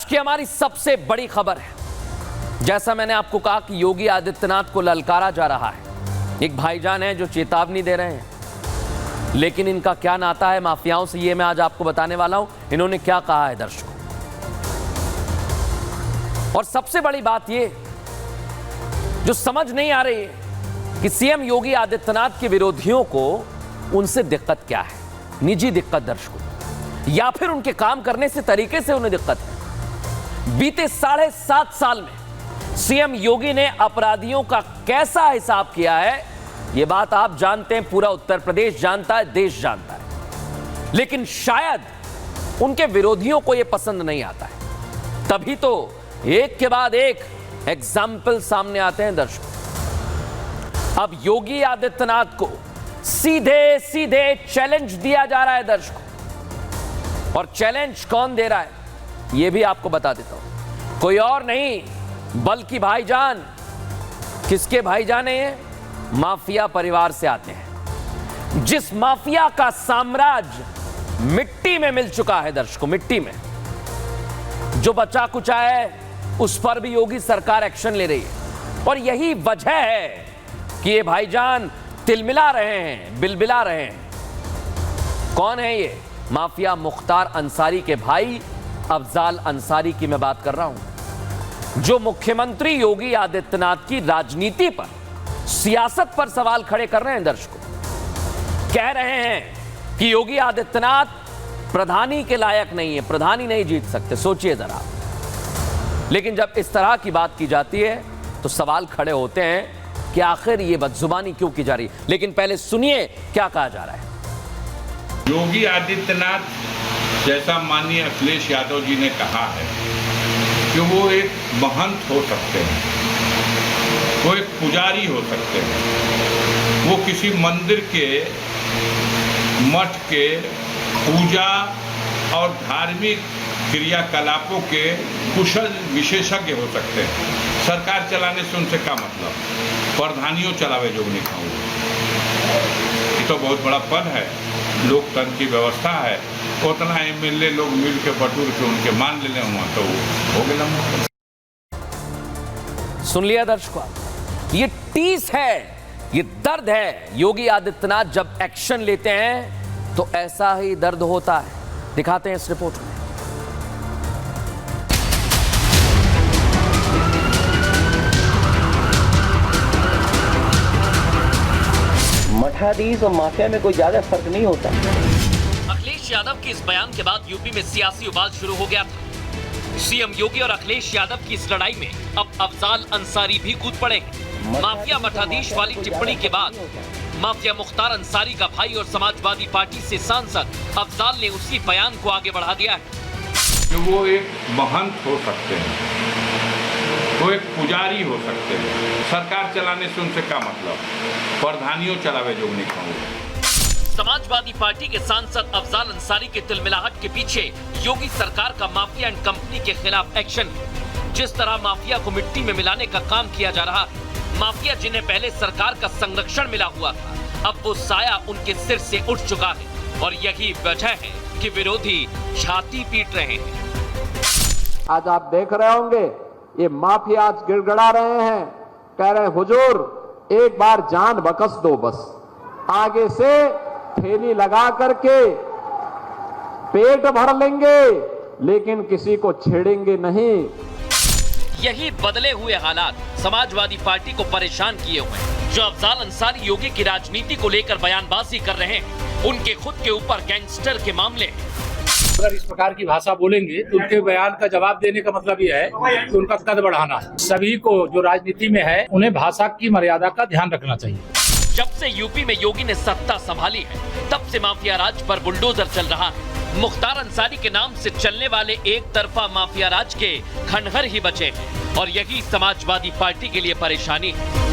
की हमारी सबसे बड़ी खबर है। जैसा मैंने आपको कहा कि योगी आदित्यनाथ को ललकारा जा रहा है। एक भाईजान है जो चेतावनी दे रहे हैं, लेकिन इनका क्या नाता है माफियाओं से, ये मैं आज आपको बताने वाला हूं। इन्होंने क्या कहा है दर्शकों, और सबसे बड़ी बात ये जो समझ नहीं आ रही है कि सीएम योगी आदित्यनाथ के विरोधियों को उनसे दिक्कत क्या है, निजी दिक्कत दर्शकों, या फिर उनके काम करने से तरीके से उन्हें दिक्कत है। बीते 7.5 साल में सीएम योगी ने अपराधियों का कैसा हिसाब किया है, यह बात आप जानते हैं, पूरा उत्तर प्रदेश जानता है, देश जानता है, लेकिन शायद उनके विरोधियों को यह पसंद नहीं आता है। तभी तो एक के बाद एक एग्जाम्पल सामने आते हैं दर्शकों। अब योगी आदित्यनाथ को सीधे सीधे चैलेंज दिया जा रहा है दर्शकों, और चैलेंज कौन दे रहा है यह भी आपको बता देता हूं। कोई और नहीं बल्कि भाईजान। किसके भाईजान है ये? माफिया परिवार से आते हैं, जिस माफिया का साम्राज्य मिट्टी में मिल चुका है दर्शकों, मिट्टी में। जो बचा कुचा है उस पर भी योगी सरकार एक्शन ले रही है, और यही वजह है कि ये भाईजान तिलमिला रहे हैं, बिलबिला रहे हैं। कौन है ये? माफिया मुख्तार अंसारी के भाई अफजाल अंसारी की मैं बात कर रहा हूं, जो मुख्यमंत्री योगी आदित्यनाथ की राजनीति पर, सियासत पर सवाल खड़े कर रहे हैं दर्शकों। कह रहे हैं कि योगी आदित्यनाथ प्रधानी के लायक नहीं है, प्रधानी नहीं जीत सकते। सोचिए जरा। लेकिन जब इस तरह की बात की जाती है तो सवाल खड़े होते हैं कि आखिर ये बदजुबानी क्यों की जा रही है। लेकिन पहले सुनिए क्या कहा जा रहा है। योगी आदित्यनाथ जैसा माननीय अखिलेश यादव जी ने कहा है कि वो एक महंत हो सकते हैं, वो एक पुजारी हो सकते हैं, वो किसी मंदिर के, मठ के पूजा और धार्मिक क्रियाकलापों के कुशल विशेषज्ञ हो सकते हैं। सरकार चलाने से उनसे क्या मतलब? प्रधानियों चलावे जो नहीं खाऊंगा, ये तो बहुत बड़ा पद है, लोकतंत्र की व्यवस्था है। उतना एमएलए लोग मिल के बटूर के उनके मान ले हुआ तो हो गया। सुन लिया दर्शकों, ये टीस है, ये दर्द है। योगी आदित्यनाथ जब एक्शन लेते हैं तो ऐसा ही दर्द होता है। दिखाते हैं इस रिपोर्ट में। मठाधीश और माफिया में कोई ज्यादा फर्क नहीं होता। अखिलेश यादव के इस बयान के बाद यूपी में सियासी उबाल शुरू हो गया था। सीएम योगी और अखिलेश यादव की इस लड़ाई में अब अफजाल अंसारी भी कूद पड़े। माफिया मठाधीश वाली टिप्पणी के बाद माफिया मुख्तार अंसारी का भाई और समाजवादी पार्टी से सांसद अफजाल ने उसी बयान को आगे बढ़ा दिया है कि वो एक महंत हो सकते हैं, वो एक पुजारी हो सकते हैं। सरकार चलाने से उनसे क्या मतलब? प्रधानियों चलावे जो नहीं खाऊंगा। समाजवादी पार्टी के सांसद अफजाल अंसारी के तिलमिलाहट के पीछे योगी सरकार का माफिया एंड कंपनी के खिलाफ एक्शन। जिस तरह माफिया को मिट्टी में मिलाने का काम किया जा रहा है, माफिया जिन्हें पहले सरकार का संरक्षण मिला हुआ था, अब वो साया उनके सिर से उठ चुका है, और यही वजह है कि विरोधी छाती पीट रहे हैं। आज आप देख रहे होंगे ये माफिया आज गिड़गड़ा रहे हैं, कह रहे हैं हुजूर एक बार जान बकस दो, बस आगे से थैली लगा करके पेट भर लेंगे, लेकिन किसी को छेड़ेंगे नहीं। यही बदले हुए हालात समाजवादी पार्टी को परेशान किए हुए हैं। जो अफजाल अंसारी योगी की राजनीति को लेकर बयानबाजी कर रहे हैं, उनके खुद के ऊपर गैंगस्टर के मामले। अगर इस प्रकार की भाषा बोलेंगे तो उनके बयान का जवाब देने का मतलब यह है कि उनका कद बढ़ाना है। सभी को जो राजनीति में है उन्हें भाषा की मर्यादा का ध्यान रखना चाहिए। जब से यूपी में योगी ने सत्ता संभाली है, तब से माफिया राज पर बुलडोजर चल रहा है। मुख्तार अंसारी के नाम से चलने वाले एक तरफा माफिया राज के खंडहर ही बचे हैं, और यही समाजवादी पार्टी के लिए परेशानी है।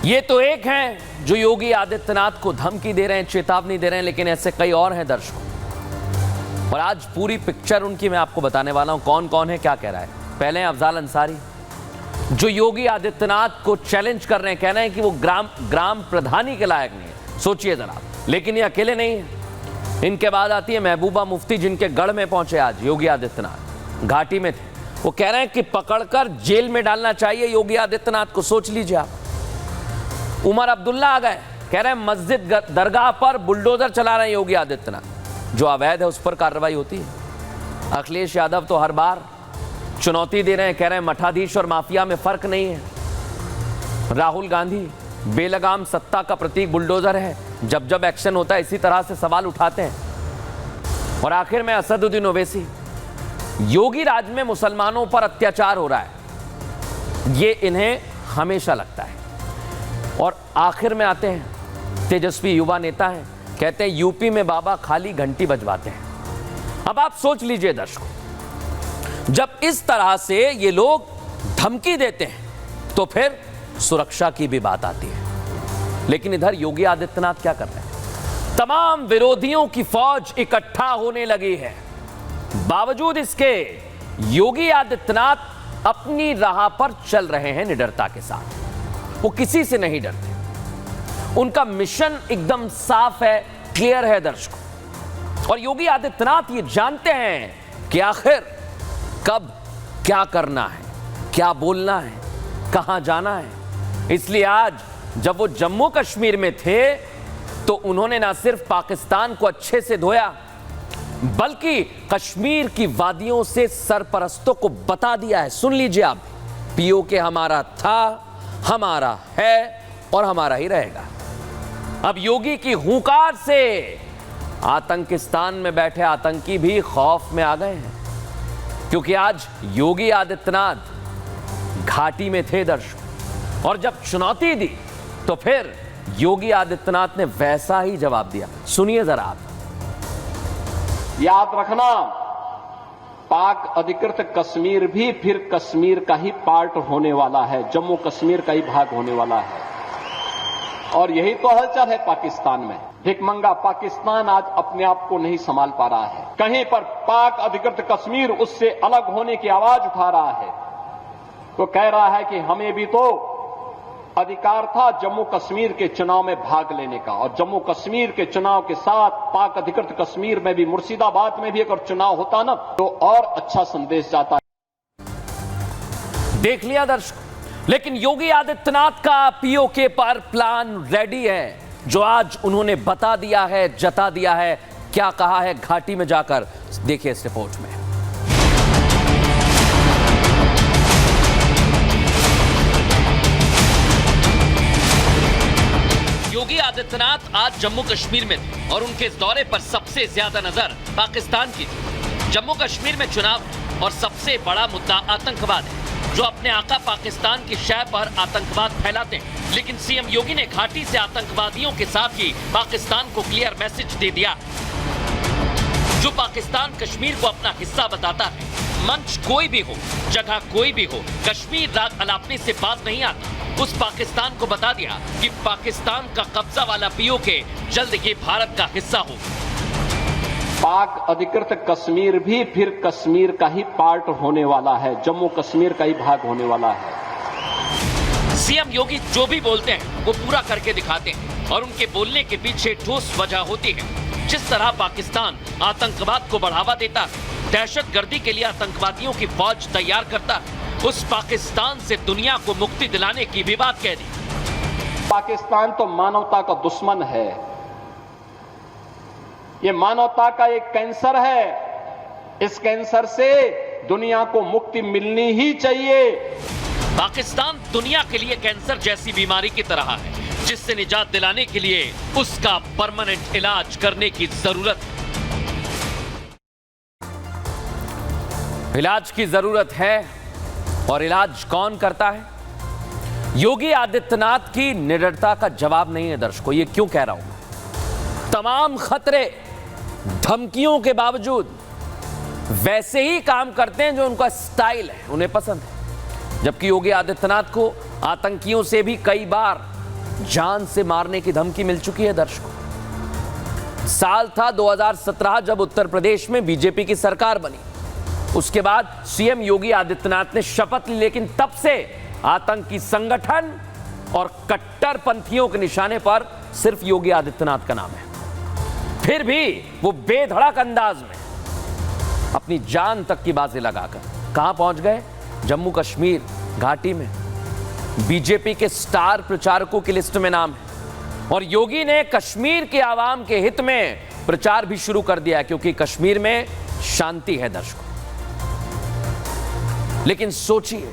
ये तो एक हैं जो योगी आदित्यनाथ को धमकी दे रहे हैं, चेतावनी दे रहे हैं, लेकिन ऐसे कई और हैं दर्शकों। और आज पूरी पिक्चर उनकी मैं आपको बताने वाला हूं, कौन कौन है, क्या कह रहा है। पहले अफजाल अंसारी, जो योगी आदित्यनाथ को चैलेंज कर रहे हैं, कह रहे हैं कि वो ग्राम प्रधानी के लायक नहीं है। सोचिए जरा। लेकिन ये अकेले नहीं है, इनके बाद आती है महबूबा मुफ्ती, जिनके गढ़ में पहुंचे आज योगी आदित्यनाथ, घाटी में थे। वो कह रहे हैं कि पकड़कर जेल में डालना चाहिए योगी आदित्यनाथ को। सोच लीजिए आप। उमर अब्दुल्ला आ गए, कह रहे हैं मस्जिद दरगाह पर बुलडोजर चला रहे हैं योगी आदित्यनाथ, जो अवैध है उस पर कार्रवाई होती है। अखिलेश यादव तो हर बार चुनौती दे रहे हैं, कह रहे हैं मठाधीश और माफिया में फर्क नहीं है। राहुल गांधी बेलगाम सत्ता का प्रतीक बुलडोजर है, जब जब एक्शन होता है इसी तरह से सवाल उठाते हैं। और आखिर में असदुद्दीन ओवैसी, योगी राज में मुसलमानों पर अत्याचार हो रहा है, ये इन्हें हमेशा लगता है। और आखिर में आते हैं तेजस्वी युवा नेता हैं, कहते हैं यूपी में बाबा खाली घंटी बजवाते हैं। अब आप सोच लीजिए दर्शकों, जब इस तरह से ये लोग धमकी देते हैं तो फिर सुरक्षा की भी बात आती है। लेकिन इधर योगी आदित्यनाथ क्या कर रहे हैं? तमाम विरोधियों की फौज इकट्ठा होने लगी है। बावजूद इसके योगी आदित्यनाथ अपनी राह पर चल रहे हैं निडरता के साथ। वो किसी से नहीं डरते। उनका मिशन एकदम साफ है, क्लियर है दर्शकों। और योगी आदित्यनाथ ये जानते हैं कि आखिर कब क्या करना है, क्या बोलना है, कहां जाना है। इसलिए आज जब वो जम्मू कश्मीर में थे तो उन्होंने ना सिर्फ पाकिस्तान को अच्छे से धोया, बल्कि कश्मीर की वादियों से सरपरस्तों को बता दिया है। सुन लीजिए आप, पीओके हमारा था, हमारा है और हमारा ही रहेगा। अब योगी की हुंकार से आतंकिस्तान में बैठे आतंकी भी खौफ में आ गए हैं, क्योंकि आज योगी आदित्यनाथ घाटी में थे दर्शक। और जब चुनौती दी तो फिर योगी आदित्यनाथ ने वैसा ही जवाब दिया। सुनिए जरा आप। याद रखना, पाक अधिकृत कश्मीर भी फिर कश्मीर का ही पार्ट होने वाला है, जम्मू कश्मीर का ही भाग होने वाला है। और यही तो हलचल है पाकिस्तान में। भिखमंगा पाकिस्तान आज अपने आप को नहीं संभाल पा रहा है। कहीं पर पाक अधिकृत कश्मीर उससे अलग होने की आवाज उठा रहा है, तो कह रहा है कि हमें भी तो अधिकार था जम्मू कश्मीर के चुनाव में भाग लेने का। और जम्मू कश्मीर के चुनाव के साथ पाक अधिकृत कश्मीर में भी, मुर्शिदाबाद में भी अगर चुनाव होता ना तो और अच्छा संदेश जाता। देख लिया दर्शक। लेकिन योगी आदित्यनाथ का पीओके पर प्लान रेडी है, जो आज उन्होंने बता दिया है, जता दिया है। क्या कहा है घाटी में जाकर, देखिए इस रिपोर्ट में। योगी आदित्यनाथ आज जम्मू कश्मीर में थे और उनके इस दौरे पर सबसे ज्यादा नजर पाकिस्तान की थी। जम्मू कश्मीर में चुनाव और सबसे बड़ा मुद्दा आतंकवाद है, जो अपने आका पाकिस्तान की शय पर आतंकवाद फैलाते हैं। लेकिन सीएम योगी ने घाटी से आतंकवादियों के साथ ही पाकिस्तान को क्लियर मैसेज दे दिया। जो पाकिस्तान कश्मीर को अपना हिस्सा बताता है, मंच कोई भी हो, जगह कोई भी हो, कश्मीर राग अलापने से बात नहीं आता, उस पाकिस्तान को बता दिया कि पाकिस्तान का कब्जा वाला पीओके जल्द ये भारत का हिस्सा हो। पाक अधिकृत कश्मीर भी फिर कश्मीर का ही पार्ट होने वाला है, जम्मू कश्मीर का ही भाग होने वाला है। सीएम योगी जो भी बोलते हैं वो पूरा करके दिखाते हैं, और उनके बोलने के पीछे ठोस वजह होती है। जिस तरह पाकिस्तान आतंकवाद को बढ़ावा देता है, दहशतगर्दी के लिए आतंकवादियों की फौज तैयार करता है, उस पाकिस्तान से दुनिया को मुक्ति दिलाने की भी बात कह दी। पाकिस्तान तो मानवता का दुश्मन है, ये मानवता का एक कैंसर है। इस कैंसर से दुनिया को मुक्ति मिलनी ही चाहिए। पाकिस्तान दुनिया के लिए कैंसर जैसी बीमारी की तरह है, जिससे निजात दिलाने के लिए उसका परमानेंट इलाज करने की जरूरत है। इलाज की जरूरत है, और इलाज कौन करता है? योगी आदित्यनाथ की निडरता का जवाब नहीं है दर्शकों। ये क्यों कह रहा हूं? तमाम खतरे, धमकियों के बावजूद वैसे ही काम करते हैं जो उनका स्टाइल है, उन्हें पसंद है। जबकि योगी आदित्यनाथ को आतंकियों से भी कई बार जान से मारने की धमकी मिल चुकी है दर्शकों। साल था 2017 जब उत्तर प्रदेश में बीजेपी की सरकार बनी। उसके बाद सीएम योगी आदित्यनाथ ने शपथ ली, लेकिन तब से आतंकी संगठन और कट्टरपंथियों के निशाने पर सिर्फ योगी आदित्यनाथ का नाम है। फिर भी वो बेधड़क अंदाज में अपनी जान तक की बाजी लगाकर कहां पहुंच गए? जम्मू कश्मीर घाटी में बीजेपी के स्टार प्रचारकों की लिस्ट में नाम है और योगी ने कश्मीर के आवाम के हित में प्रचार भी शुरू कर दिया क्योंकि कश्मीर में शांति है दर्शकों। लेकिन सोचिए,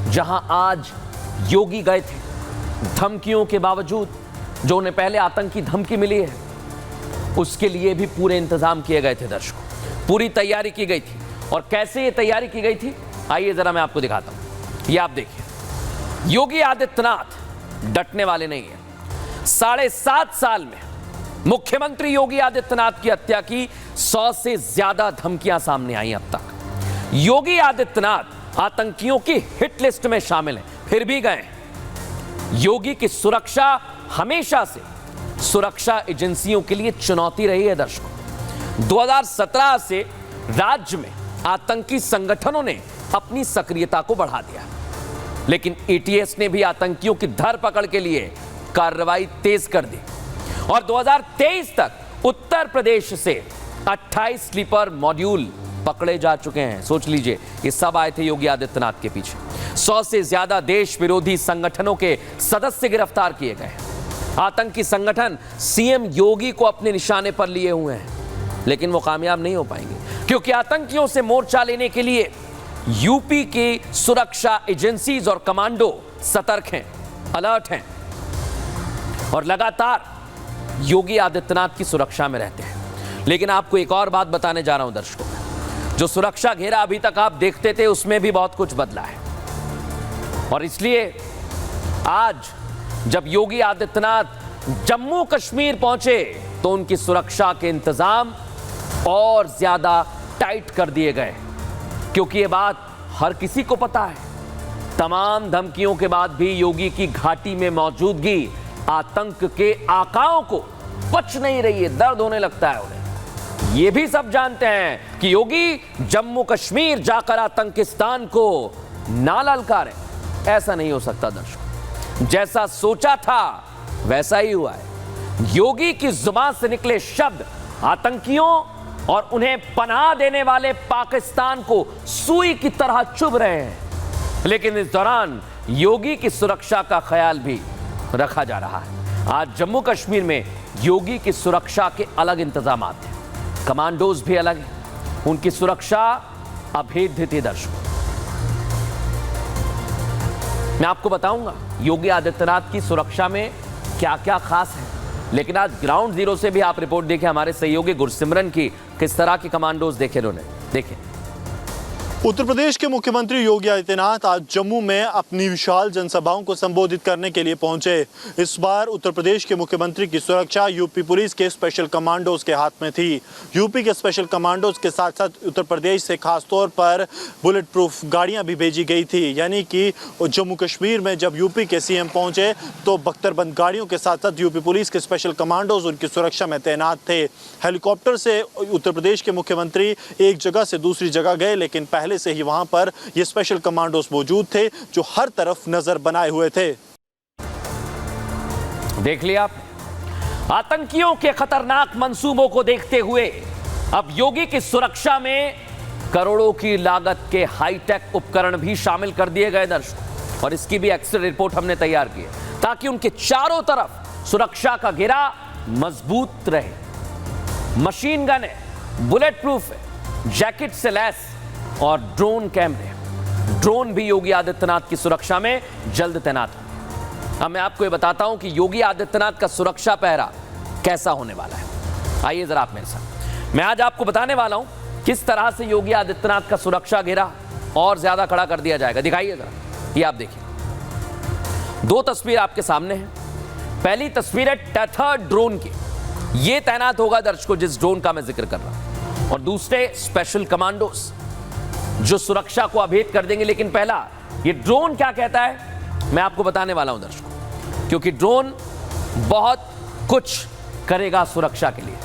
जहां आज योगी गए थे, धमकियों के बावजूद, जो उन्हें पहले आतंकी धमकी मिली है, उसके लिए भी पूरे इंतजाम किए गए थे दर्शकों, पूरी तैयारी की गई थी। और कैसे ये तैयारी की गई थी, आइए जरा मैं आपको दिखाता हूं। ये आप देखिए, योगी आदित्यनाथ डटने वाले नहीं है। 7.5 साल में मुख्यमंत्री योगी आदित्यनाथ की हत्या की 100 से ज्यादा धमकियां सामने आई अब तक। योगी आदित्यनाथ आतंकियों की हिट लिस्ट में शामिल हैं, फिर भी गए। योगी की सुरक्षा हमेशा से सुरक्षा एजेंसियों के लिए चुनौती रही है दर्शकों। 2017 से राज्य में आतंकी संगठनों ने अपनी सक्रियता को बढ़ा दिया, लेकिन एटीएस ने भी आतंकियों की धरपकड़ के लिए कार्रवाई तेज कर दी और 2023 तक उत्तर प्रदेश से 28 स्लीपर मॉड्यूल पकड़े जा चुके हैं। सोच लीजिए, ये सब आए थे योगी आदित्यनाथ के पीछे। 100 से ज्यादा देश विरोधी संगठनों के सदस्य गिरफ्तार किए गए। आतंकी संगठन सीएम योगी को अपने निशाने पर लिए हुए हैं, लेकिन वो कामयाब नहीं हो पाएंगे क्योंकि आतंकियों से मोर्चा लेने के लिए यूपी की सुरक्षा एजेंसीज और कमांडो सतर्क हैं, अलर्ट हैं और लगातार योगी आदित्यनाथ की सुरक्षा में रहते हैं। लेकिन आपको एक और बात बताने जा रहा हूं दर्शकों, जो सुरक्षा घेरा अभी तक आप देखते थे उसमें भी बहुत कुछ बदला है और इसलिए आज जब योगी आदित्यनाथ जम्मू कश्मीर पहुंचे तो उनकी सुरक्षा के इंतजाम और ज्यादा टाइट कर दिए गए क्योंकि ये बात हर किसी को पता है। तमाम धमकियों के बाद भी योगी की घाटी में मौजूदगी आतंक के आकाओं को पच नहीं रही है, दर्द होने लगता है उन्हें। ये भी सब जानते हैं कि योगी जम्मू कश्मीर जाकर आतंकिस्तान को ना ललकारे। ऐसा नहीं हो सकता दर्शकों, जैसा सोचा था वैसा ही हुआ है। योगी की जुबान से निकले शब्द आतंकियों और उन्हें पनाह देने वाले पाकिस्तान को सुई की तरह चुभ रहे हैं, लेकिन इस दौरान योगी की सुरक्षा का ख्याल भी रखा जा रहा है। आज जम्मू कश्मीर में योगी की सुरक्षा के अलग इंतजाम हैं, कमांडोज भी अलग हैं, उनकी सुरक्षा अभेद्य थी दर्शकों। मैं आपको बताऊंगा योगी आदित्यनाथ की सुरक्षा में क्या क्या खास है, लेकिन आज ग्राउंड जीरो से भी आप रिपोर्ट देखें हमारे सहयोगी गुरसिमरन की, किस तरह की कमांडोज देखे उन्होंने। देखें, उत्तर प्रदेश के मुख्यमंत्री योगी आदित्यनाथ आज जम्मू में अपनी विशाल जनसभाओं को संबोधित करने के लिए पहुंचे। इस बार उत्तर प्रदेश के मुख्यमंत्री की सुरक्षा यूपी पुलिस के स्पेशल कमांडोज के हाथ में थी। यूपी के स्पेशल कमांडोज के साथ साथ उत्तर प्रदेश से खास तौर पर बुलेट प्रूफ गाड़ियां भी भेजी गई थी, यानी कि जम्मू कश्मीर में जब यूपी के सीएम पहुंचे तो बख्तरबंद गाड़ियों के साथ साथ यूपी पुलिस के स्पेशल कमांडोज उनकी सुरक्षा में तैनात थे। हेलीकॉप्टर से उत्तर प्रदेश के मुख्यमंत्री एक जगह से दूसरी जगह गए, लेकिन पहले से ही वहां पर ये स्पेशल कमांडोज मौजूद थे जो हर तरफ नजर बनाए हुए थे। देख लिया आप, आतंकियों के खतरनाक मंसूबों को देखते हुए अब योगी की सुरक्षा में करोड़ों की लागत के हाईटेक उपकरण भी शामिल कर दिए गए दर्शकों, और इसकी भी एक्सरे रिपोर्ट हमने तैयार की है ताकि उनके चारों तरफ सुरक्षा का घेरा मजबूत रहे। मशीन गन है, बुलेट प्रूफ है, जैकेट से लैस और ड्रोन कैमरे। ड्रोन भी योगी आदित्यनाथ की सुरक्षा में जल्द तैनात होंगे। अब मैं आपको ये बताता हूं कि योगी आदित्यनाथ का सुरक्षा पहरा कैसा होने वाला है। आइए जरा आप मेरे साथ, मैं आज आपको बताने वाला हूं किस तरह से योगी आदित्यनाथ का सुरक्षा घेरा और ज्यादा खड़ा कर दिया जाएगा। दिखाइए जरा, ये आप देखिए, 2 तस्वीर आपके सामने है। पहली तस्वीर है टेथर ड्रोन की, ये तैनात होगा दर्शकों जिस ड्रोन का मैं जिक्र कर रहा हूं, और दूसरे स्पेशल कमांडोज जो सुरक्षा को अभेद कर देंगे। लेकिन पहला, ये ड्रोन क्या कहता है मैं आपको बताने वाला हूं दर्शकों, क्योंकि ड्रोन बहुत कुछ करेगा सुरक्षा के लिए।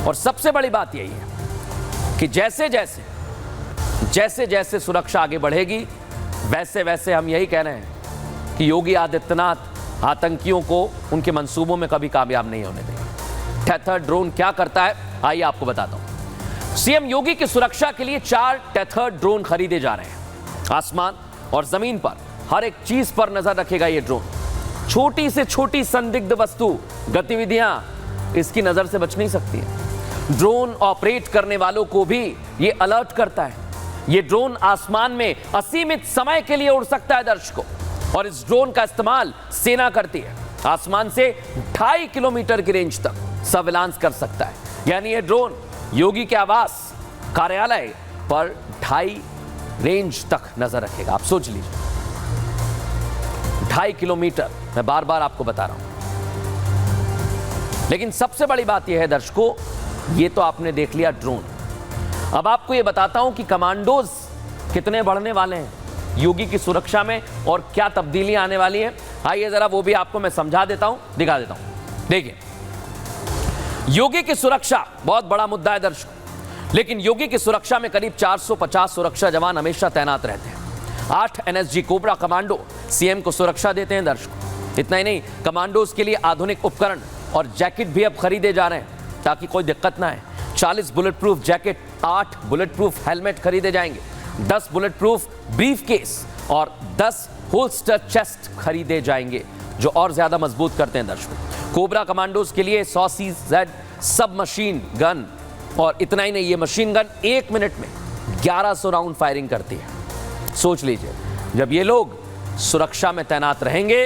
और सबसे बड़ी बात यही है कि जैसे जैसे सुरक्षा आगे बढ़ेगी वैसे वैसे हम यही कह रहे हैं कि योगी आदित्यनाथ आतंकियों को उनके मंसूबों में कभी कामयाब नहीं होने देंगे। टेथर ड्रोन क्या करता है, आइए आपको बताता हूं। सीएम योगी की सुरक्षा के लिए 4 टेथर ड्रोन खरीदे जा रहे हैं। आसमान और जमीन पर हर एक चीज पर नजर रखेगा ये ड्रोन। छोटी से छोटी संदिग्ध वस्तु, गतिविधियां इसकी नजर से बच नहीं सकती है। ड्रोन ऑपरेट करने वालों को भी ये अलर्ट करता है। ये ड्रोन आसमान में असीमित समय के लिए उड़ सकता है दर्शकों, और इस ड्रोन का इस्तेमाल सेना करती है। आसमान से 2.5 किलोमीटर की रेंज तक सर्विलांस कर सकता है। यानी ये ड्रोन योगी के आवास, कार्यालय पर 2.5 रेंज तक नजर रखेगा। आप सोच लीजिए, 2.5 किलोमीटर, मैं बार बार आपको बता रहा हूं। लेकिन सबसे बड़ी बात यह है दर्शकों, ये तो आपने देख लिया ड्रोन। अब आपको यह बताता हूं कि कमांडोज कितने बढ़ने वाले हैं योगी की सुरक्षा में और क्या तब्दीलियां आने वाली हैं। आइए जरा वो भी आपको मैं समझा देता हूं, दिखा देता हूं। देखिए, योगी की सुरक्षा बहुत बड़ा मुद्दा है दर्शकों, लेकिन योगी की सुरक्षा में करीब 450 सुरक्षा जवान हमेशा तैनात रहते हैं। 8 NSG कोबरा कमांडो सीएम को सुरक्षा देते हैं दर्शकों। इतना ही नहीं, कमांडोज के लिए आधुनिक उपकरण और जैकेट भी अब खरीदे जा रहे हैं ताकि कोई दिक्कत ना है। 40 bullet proof jacket, 8 bullet proof helmet खरीदे जाएंगे, 10 बुलेट प्रूफ ब्रीफ केस और 10 होल्स्टर चेस्ट खरीदे जाएंगे, जो और ज्यादा मजबूत करते हैं दर्शकों। कोबरा कमांडोज के लिए 100 CZ सब मशीन गन, और इतना ही नहीं, ये मशीन गन 1 मिनट में 1100 राउंड फायरिंग करती है। सोच लीजिए, जब ये लोग सुरक्षा में तैनात रहेंगे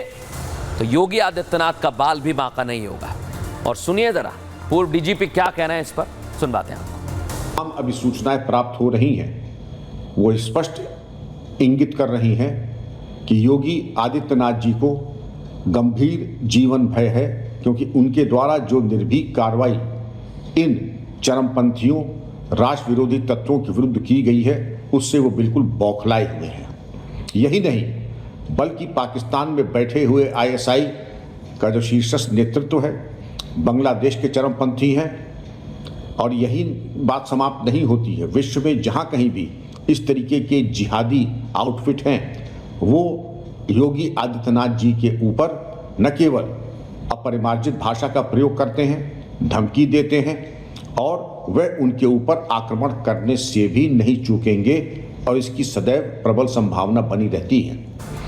तो योगी आदित्यनाथ का बाल भी बांका नहीं होगा। और सुनिए जरा पूर्व DGP क्या कहना है इस पर, सुनवाते हैं आपको। हम अभी सूचनाएं प्राप्त हो रही हैं, वो स्पष्ट इंगित कर रही हैं कि योगी आदित्यनाथ जी को गंभीर जीवन भय है, क्योंकि उनके द्वारा जो निर्भीक कार्रवाई इन चरमपंथियों, राष्ट्र विरोधी तत्वों के विरुद्ध की गई है, उससे वो बिल्कुल बौखलाए हुए हैं। यही नहीं, बल्कि पाकिस्तान में बैठे हुए ISI का जो शीर्षस्थ नेतृत्व है, बांग्लादेश के चरमपंथी हैं। और यही बात समाप्त नहीं होती है, विश्व में जहाँ कहीं भी इस तरीके के जिहादी आउटफिट हैं, वो योगी आदित्यनाथ जी के ऊपर न केवल अपरिमार्जित भाषा का प्रयोग करते हैं, धमकी देते हैं, और वह उनके ऊपर आक्रमण करने से भी नहीं चूकेंगे, और इसकी सदैव प्रबल संभावना बनी रहती है।